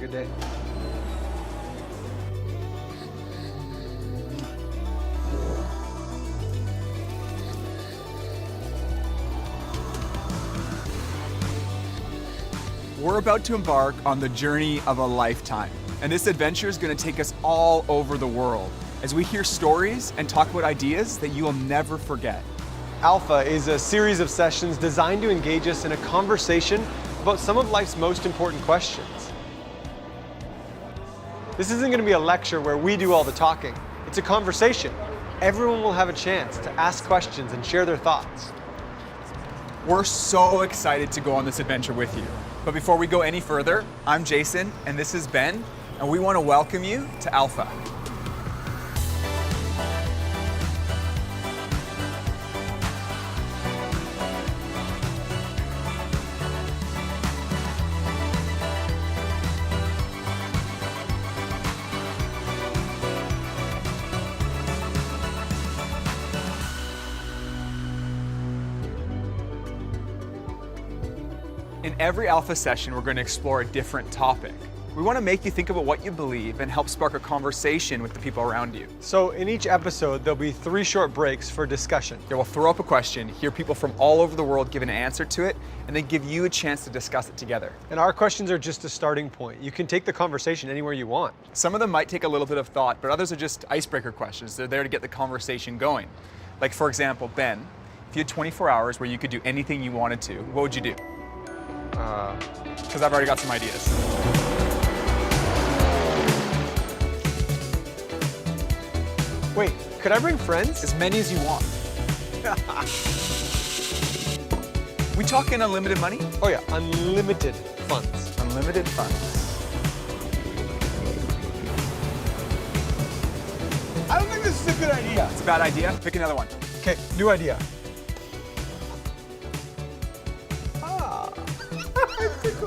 a good day. We're about to embark on the journey of a lifetime, and this adventure is going to take us all over the world as we hear stories and talk about ideas that you will never forget. Alpha is a series of sessions designed to engage us in a conversation about some of life's most important questions. This isn't going to be a lecture where we do all the talking. It's a conversation. Everyone will have a chance to ask questions and share their thoughts. We're so excited to go on this adventure with you. But before we go any further, I'm Jason, and this is Ben, and we want to welcome you to Alpha. In every Alpha session, we're going to explore a different topic. We want to make you think about what you believe and help spark a conversation with the people around you. So in each episode, there'll be 3 short breaks for discussion. Yeah, we'll throw up a question, hear people from all over the world give an answer to it, and then give you a chance to discuss it together. And our questions are just a starting point. You can take the conversation anywhere you want. Some of them might take a little bit of thought, but others are just icebreaker questions. They're there to get the conversation going. Like, for example, Ben, if you had 24 hours where you could do anything you wanted to, what would you do? Because I've already got some ideas. Wait, could I bring friends? As many as you want. We talking unlimited money? Oh yeah, unlimited funds. Unlimited funds. I don't think this is a good idea. It's a bad idea. Pick another one. Okay, new idea.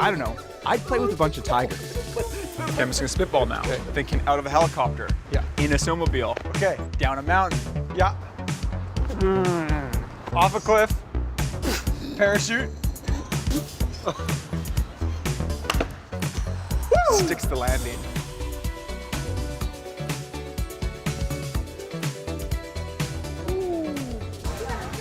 I don't know. I'd play with a bunch of tigers. Okay, I'm just gonna spitball now. Okay. Thinking out of a helicopter. Yeah. In a snowmobile. Okay, Down a mountain. yeah. Off a cliff. Parachute. Sticks the landing.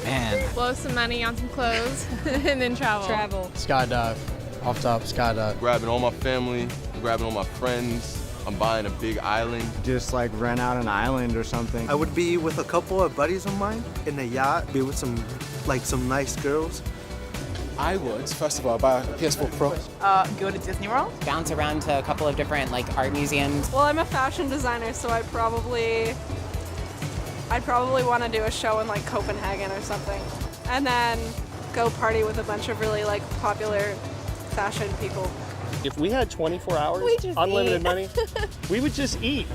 Man. Blow some money on some clothes and then travel. Skydive. Off top, skydive. Grabbing all my family, grabbing all my friends. I'm buying a big island. Just like rent out an island or something. I would be with a couple of buddies of mine in a yacht, be with some nice girls. I would, first of all, buy a PS4 Pro. Go to Disney World. Bounce around to a couple of different art museums. Well, I'm a fashion designer, so I'd probably want to do a show in Copenhagen or something. And then go party with a bunch of really popular fashion people. If we had 24 hours, unlimited money, we would just eat.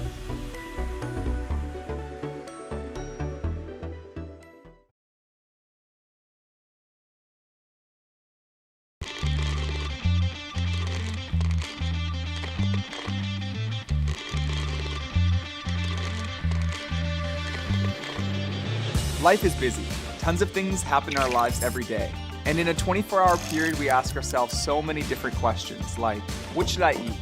Life is busy. Tons of things happen in our lives every day. And in a 24-hour period, we ask ourselves so many different questions like, what should I eat?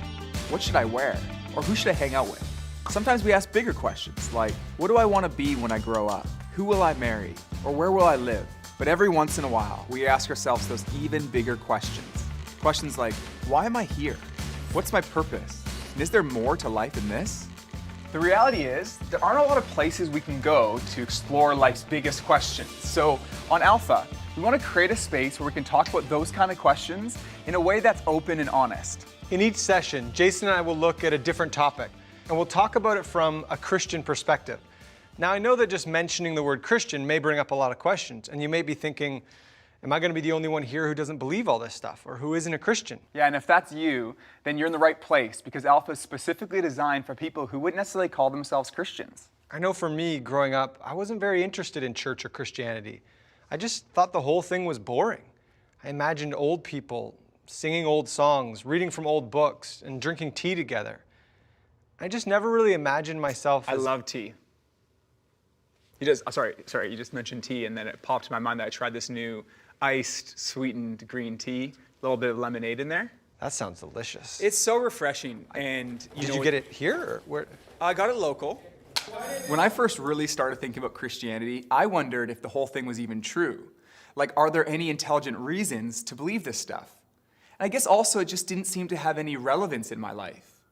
What should I wear? Or who should I hang out with? Sometimes we ask bigger questions like, what do I want to be when I grow up? Who will I marry? Or where will I live? But every once in a while, we ask ourselves those even bigger questions. Questions like, why am I here? What's my purpose? And is there more to life than this? The reality is, there aren't a lot of places we can go to explore life's biggest questions. So on Alpha, we want to create a space where we can talk about those kind of questions in a way that's open and honest. In each session, Jason and I will look at a different topic, and we'll talk about it from a Christian perspective. Now, I know that just mentioning the word Christian may bring up a lot of questions, and you may be thinking, am I going to be the only one here who doesn't believe all this stuff, or who isn't a Christian? Yeah, and if that's you, then you're in the right place, because Alpha is specifically designed for people who wouldn't necessarily call themselves Christians. I know for me, growing up, I wasn't very interested in church or Christianity. I just thought the whole thing was boring. I imagined old people singing old songs, reading from old books, and drinking tea together. I just never really imagined myself as... I love tea. You just mentioned tea, and then it popped in my mind that I tried this new iced, sweetened green tea, a little bit of lemonade in there. That sounds delicious. It's so refreshing, and Did you get it here? Or where? I got it local. When I first really started thinking about Christianity, I wondered if the whole thing was even true. Like, are there any intelligent reasons to believe this stuff? And I guess also it just didn't seem to have any relevance in my life.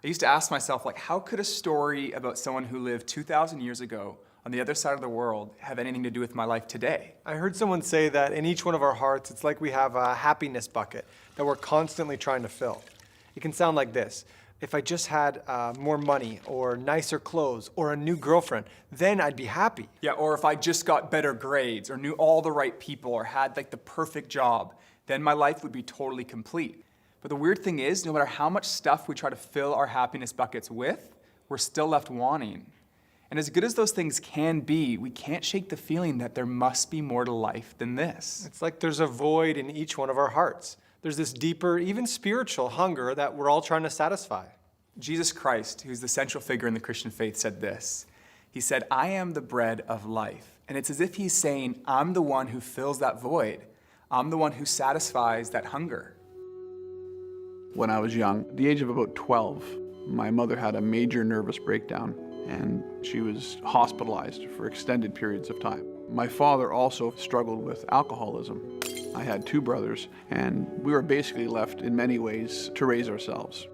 I used to ask myself, like, how could a story about someone who lived 2,000 years ago on the other side of the world have anything to do with my life today? I heard someone say that in each one of our hearts, it's like we have a happiness bucket that we're constantly trying to fill. It can sound like this. If I just had more money or nicer clothes or a new girlfriend, then I'd be happy. Yeah, or if I just got better grades or knew all the right people or had like the perfect job, then my life would be totally complete. But the weird thing is, no matter how much stuff we try to fill our happiness buckets with, we're still left wanting. And as good as those things can be, we can't shake the feeling that there must be more to life than this. It's like there's a void in each one of our hearts. There's this deeper, even spiritual hunger that we're all trying to satisfy. Jesus Christ, who's the central figure in the Christian faith, said this. He said, "I am the bread of life." And it's as if he's saying, I'm the one who fills that void. I'm the one who satisfies that hunger. When I was young, at the age of about 12, my mother had a major nervous breakdown, and she was hospitalized for extended periods of time. My father also struggled with alcoholism. I had 2 brothers, and we were basically left in many ways to raise ourselves.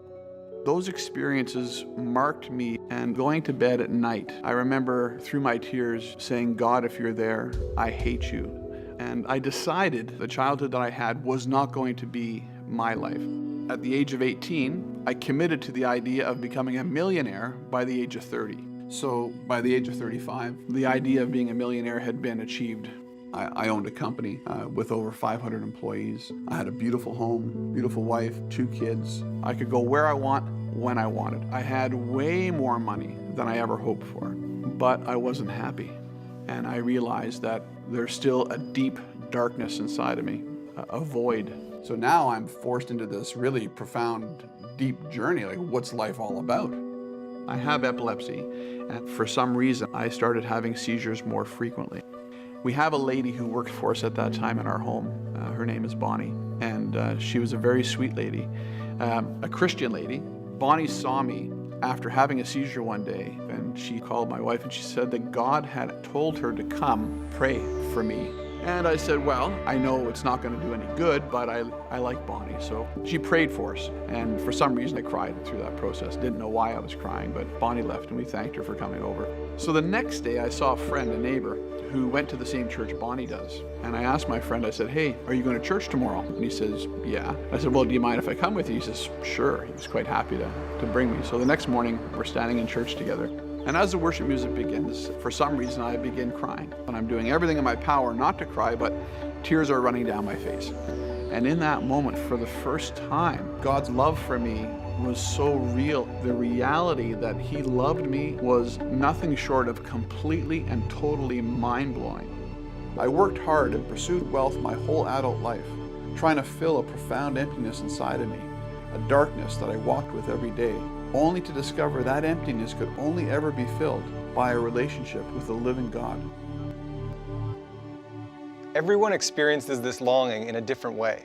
Those experiences marked me, and going to bed at night, I remember through my tears saying, "God, if you're there, I hate you." And I decided the childhood that I had was not going to be my life. At the age of 18, I committed to the idea of becoming a millionaire by the age of 30. So by the age of 35, the idea of being a millionaire had been achieved. I owned a company with over 500 employees. I had a beautiful home, beautiful wife, 2 kids. I could go where I want, when I wanted. I had way more money than I ever hoped for, but I wasn't happy. And I realized that there's still a deep darkness inside of me, a void. So now I'm forced into this really profound, deep journey. Like, what's life all about? I have epilepsy, and for some reason, I started having seizures more frequently. We have a lady who worked for us at that time in our home. Her name is Bonnie, and she was a very sweet lady, a Christian lady. Bonnie saw me after having a seizure one day, and she called my wife and she said that God had told her to come pray for me. And I said, well, I know it's not going to do any good, but I like Bonnie. So she prayed for us, and for some reason I cried through that process. Didn't know why I was crying, but Bonnie left and we thanked her for coming over. So the next day I saw a friend, a neighbor, who went to the same church Bonnie does. And I asked my friend, I said, "Hey, are you going to church tomorrow?" And he says, "Yeah." I said, "Well, do you mind if I come with you?" He says, "Sure." He was quite happy to bring me. So the next morning we're standing in church together. And as the worship music begins, for some reason I begin crying. And I'm doing everything in my power not to cry, but tears are running down my face. And in that moment, for the first time, God's love for me was so real. The reality that He loved me was nothing short of completely and totally mind-blowing. I worked hard and pursued wealth my whole adult life, trying to fill a profound emptiness inside of me, a darkness that I walked with every day, only to discover that emptiness could only ever be filled by a relationship with the living God. Everyone experiences this longing in a different way.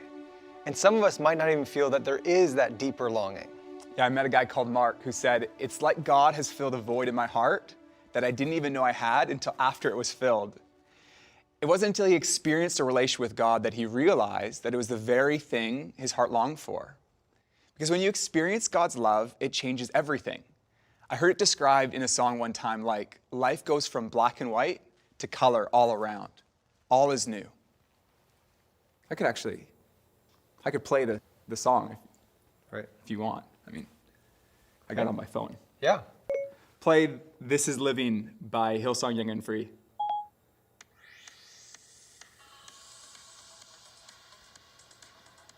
And some of us might not even feel that there is that deeper longing. Yeah, I met a guy called Mark who said, "It's like God has filled a void in my heart that I didn't even know I had until after it was filled." It wasn't until he experienced a relationship with God that he realized that it was the very thing his heart longed for. Because when you experience God's love, it changes everything. I heard it described in a song one time like, life goes from black and white to color all around. All is new. I could play the song if you want. I mean, I got it on my phone. Yeah. Play This Is Living by Hillsong Young and Free.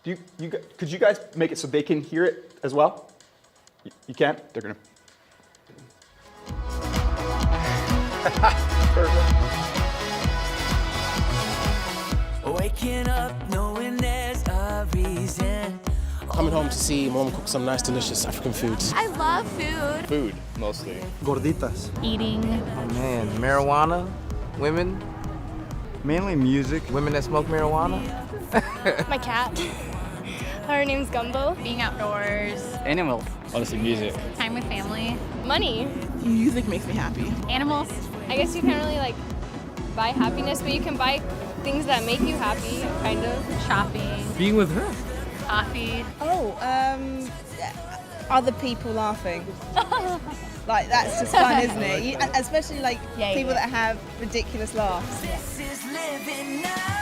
Could you guys make it so they can hear it as well? You can? They're gonna. Perfect. Waking up knowing there's a reason. Coming home to see Mom cook some nice, delicious African foods. I love food. Food, mostly. Gorditas. Eating. Oh man, marijuana, women, Mainly music. women that smoke marijuana. My cat. Her name's Gumbo. Being outdoors. Animals. Honestly, music. Time with family. Money. Music makes me happy. Animals. I guess you can't really buy happiness, but you can buy things that make you happy, kind of. Shopping. Being with her. Coffee. Other people laughing. That's just fun, isn't it? Especially people that have ridiculous laughs. This is living now.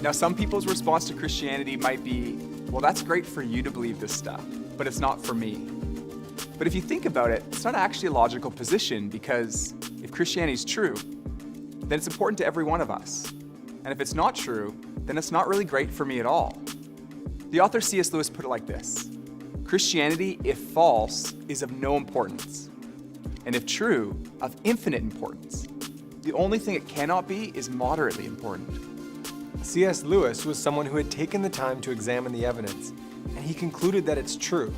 Now, some people's response to Christianity might be, well, that's great for you to believe this stuff, but it's not for me. But if you think about it, it's not actually a logical position, because if Christianity is true, then it's important to every one of us. And if it's not true, then it's not really great for me at all. The author C.S. Lewis put it like this: Christianity, if false, is of no importance, and if true, of infinite importance. The only thing it cannot be is moderately important. C.S. Lewis was someone who had taken the time to examine the evidence, and he concluded that it's true.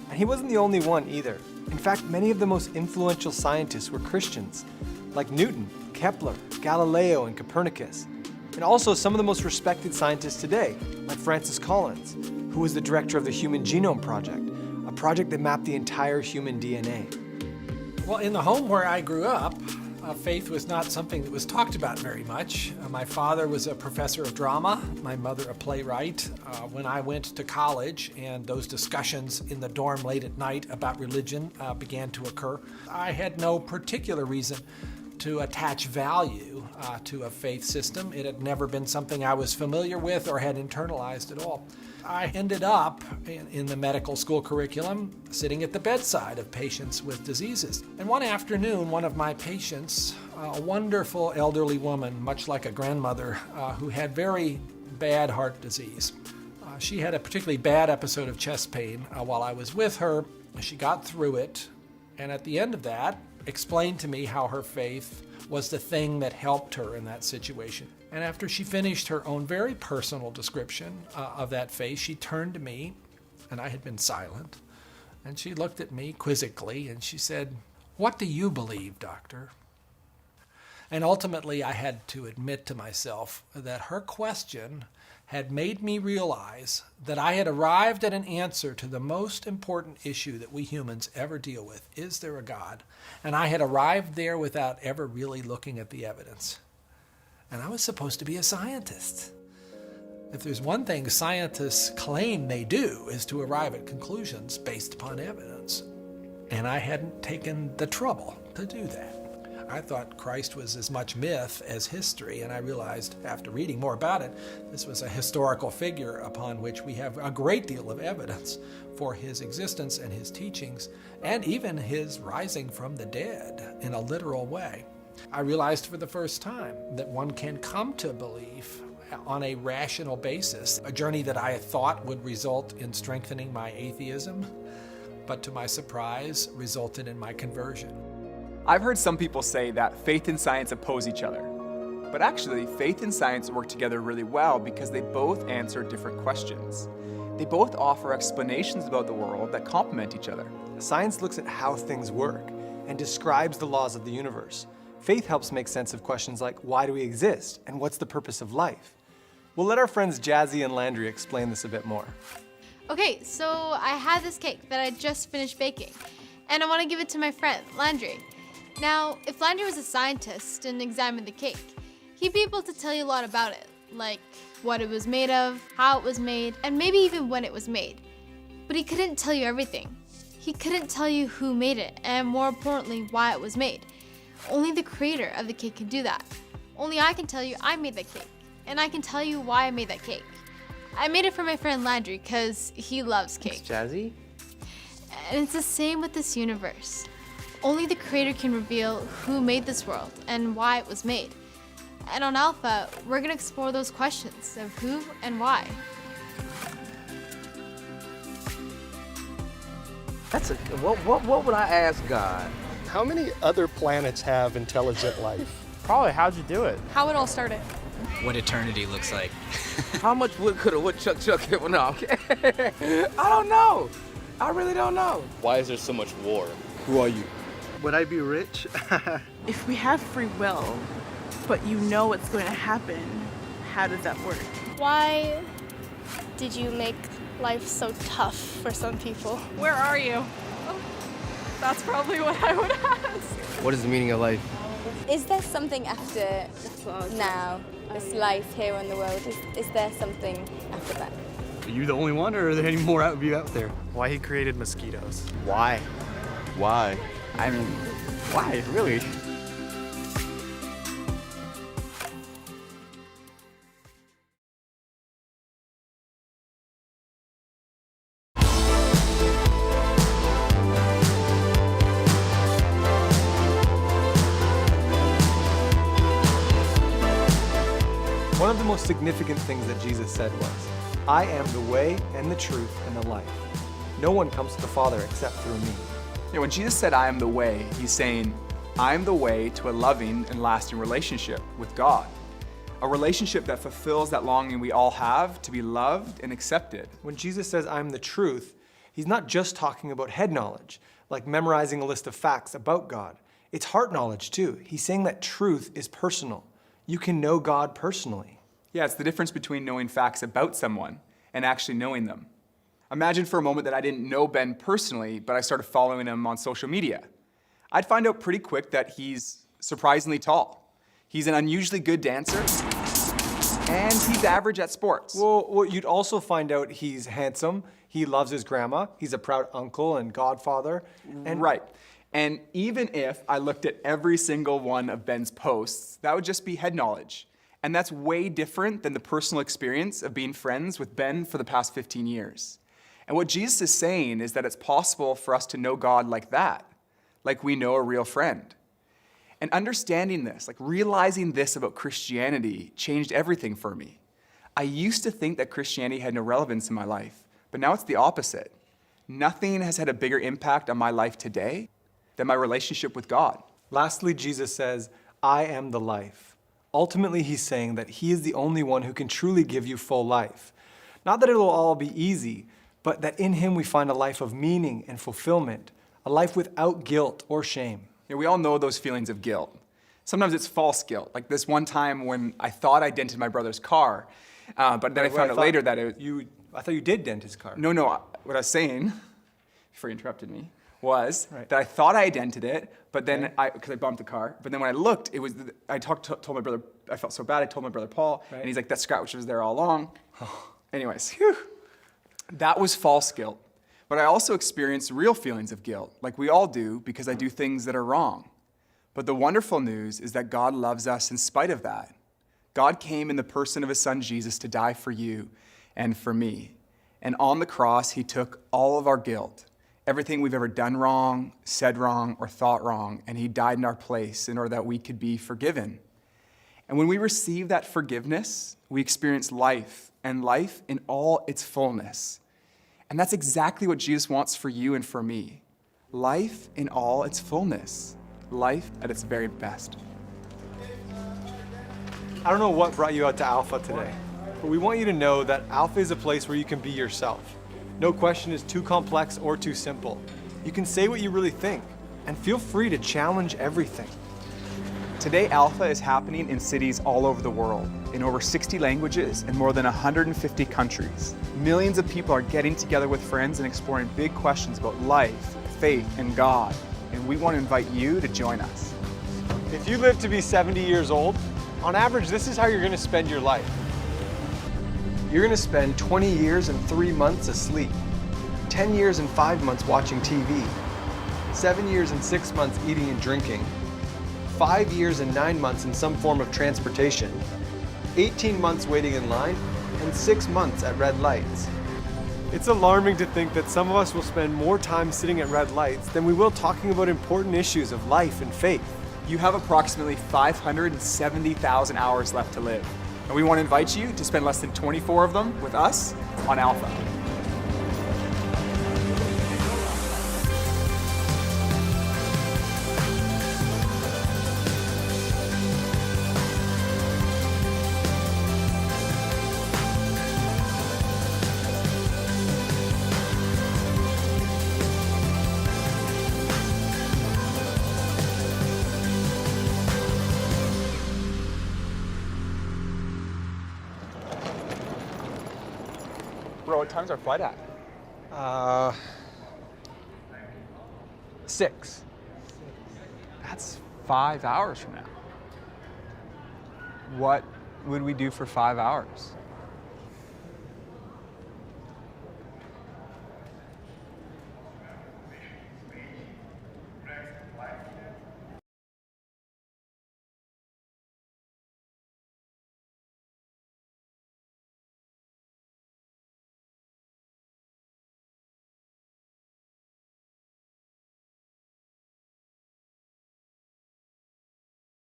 And he wasn't the only one either. In fact, many of the most influential scientists were Christians, like Newton, Kepler, Galileo, and Copernicus. And also some of the most respected scientists today, like Francis Collins, who was the director of the Human Genome Project, a project that mapped the entire human DNA. Well, in the home where I grew up, faith was not something that was talked about very much. My father was a professor of drama, my mother a playwright. When I went to college and those discussions in the dorm late at night about religion began to occur, I had no particular reason to attach value to a faith system. It had never been something I was familiar with or had internalized at all. I ended up in the medical school curriculum sitting at the bedside of patients with diseases. And one afternoon, one of my patients, a wonderful elderly woman, much like a grandmother, who had very bad heart disease. She had a particularly bad episode of chest pain while I was with her. She got through it, and at the end of that, explained to me how her faith was the thing that helped her in that situation. And after she finished her own very personal description of that faith, she turned to me, and I had been silent, and she looked at me quizzically, and she said, "What do you believe, doctor?" And ultimately, I had to admit to myself that her question had made me realize that I had arrived at an answer to the most important issue that we humans ever deal with. Is there a God? And I had arrived there without ever really looking at the evidence. And I was supposed to be a scientist. If there's one thing scientists claim they do is to arrive at conclusions based upon evidence. And I hadn't taken the trouble to do that. I thought Christ was as much myth as history, and I realized after reading more about it, this was a historical figure upon which we have a great deal of evidence for his existence and his teachings, and even his rising from the dead in a literal way. I realized for the first time that one can come to belief on a rational basis, a journey that I thought would result in strengthening my atheism, but to my surprise, resulted in my conversion. I've heard some people say that faith and science oppose each other. But actually, faith and science work together really well because they both answer different questions. They both offer explanations about the world that complement each other. Science looks at how things work and describes the laws of the universe. Faith helps make sense of questions like, why do we exist and what's the purpose of life? We'll let our friends Jazzy and Landry explain this a bit more. Okay, so I had this cake that I just finished baking, and I want to give it to my friend, Landry. Now, if Landry was a scientist and examined the cake, he'd be able to tell you a lot about it, like what it was made of, how it was made, and maybe even when it was made. But he couldn't tell you everything. He couldn't tell you who made it, and more importantly, why it was made. Only the creator of the cake can do that. Only I can tell you I made that cake, and I can tell you why I made that cake. I made it for my friend Landry because he loves cake. Thanks, Jazzy. And it's the same with this universe. Only the creator can reveal who made this world and why it was made. And on Alpha, we're gonna explore those questions of who and why. What would I ask God? How many other planets have intelligent life? Probably, how'd you do it? How it all started. what eternity looks like. How much wood could a woodchuck chuck hit? Well, no, I don't know. I really don't know. Why is there so much war? Who are you? Would I be rich? If we have free will, but you know what's going to happen, how does that work? Why did you make life so tough for some people? Where are you? That's probably what I would ask. What is the meaning of life? Is there something after now, this life here in the world? Is there something after that? Are you the only one, or are there any more of you out there? Why he created mosquitoes. Why? Why? I mean, why, really? One of the most significant things that Jesus said was, I am the way and the truth and the life. No one comes to the Father except through me. When Jesus said, I am the way, he's saying, I am the way to a loving and lasting relationship with God. A relationship that fulfills that longing we all have to be loved and accepted. When Jesus says, I am the truth, he's not just talking about head knowledge, like memorizing a list of facts about God. It's heart knowledge too. He's saying that truth is personal. You can know God personally. Yeah, it's the difference between knowing facts about someone and actually knowing them. Imagine for a moment that I didn't know Ben personally, but I started following him on social media. I'd find out pretty quick that he's surprisingly tall. He's an unusually good dancer, and he's average at sports. Well, you'd also find out he's handsome, he loves his grandma, he's a proud uncle and godfather. Right. And even if I looked at every single one of Ben's posts, that would just be head knowledge. And that's way different than the personal experience of being friends with Ben for the past 15 years. And what Jesus is saying is that it's possible for us to know God like that, like we know a real friend. And understanding this, like realizing this about Christianity, changed everything for me. I used to think that Christianity had no relevance in my life, but now it's the opposite. Nothing has had a bigger impact on my life today than my relationship with God. Lastly, Jesus says, I am the life. Ultimately, he's saying that he is the only one who can truly give you full life. Not that it'll all be easy, but that in him we find a life of meaning and fulfillment, a life without guilt or shame. Yeah, we all know those feelings of guilt. Sometimes it's false guilt. Like this one time when I thought I dented my brother's car, but then I found out later that it was... I thought you did dent his car. No, what I was saying, before you interrupted me, was that I thought I dented it, but then because I bumped the car, but then when I looked, it was, I told my brother, I felt so bad, I told my brother Paul, and he's like, that scratch was there all along. Anyways, that was false guilt. But I also experienced real feelings of guilt, like we all do, because I do things that are wrong. But the wonderful news is that God loves us in spite of that. God came in the person of his son Jesus to die for you and for me. And on the cross, he took all of our guilt, everything we've ever done wrong, said wrong, or thought wrong, and he died in our place in order that we could be forgiven. And when we receive that forgiveness, we experience life, and life in all its fullness. And that's exactly what Jesus wants for you and for me. Life in all its fullness. Life at its very best. I don't know what brought you out to Alpha today, but we want you to know that Alpha is a place where you can be yourself. No question is too complex or too simple. You can say what you really think, and feel free to challenge everything. Today, Alpha is happening in cities all over the world, in over 60 languages and more than 150 countries. Millions of people are getting together with friends and exploring big questions about life, faith, and God. And we want to invite you to join us. If you live to be 70 years old, on average, this is how you're going to spend your life. You're going to spend 20 years and 3 months asleep, 10 years and 5 months watching TV, 7 years and 6 months eating and drinking, 5 years and 9 months in some form of transportation, 18 months waiting in line, and 6 months at red lights. It's alarming to think that some of us will spend more time sitting at red lights than we will talking about important issues of life and faith. You have approximately 570,000 hours left to live. And we want to invite you to spend less than 24 of them with us on Alpha. what time's our flight at? 6. That's 5 hours from now. What would we do for 5 hours?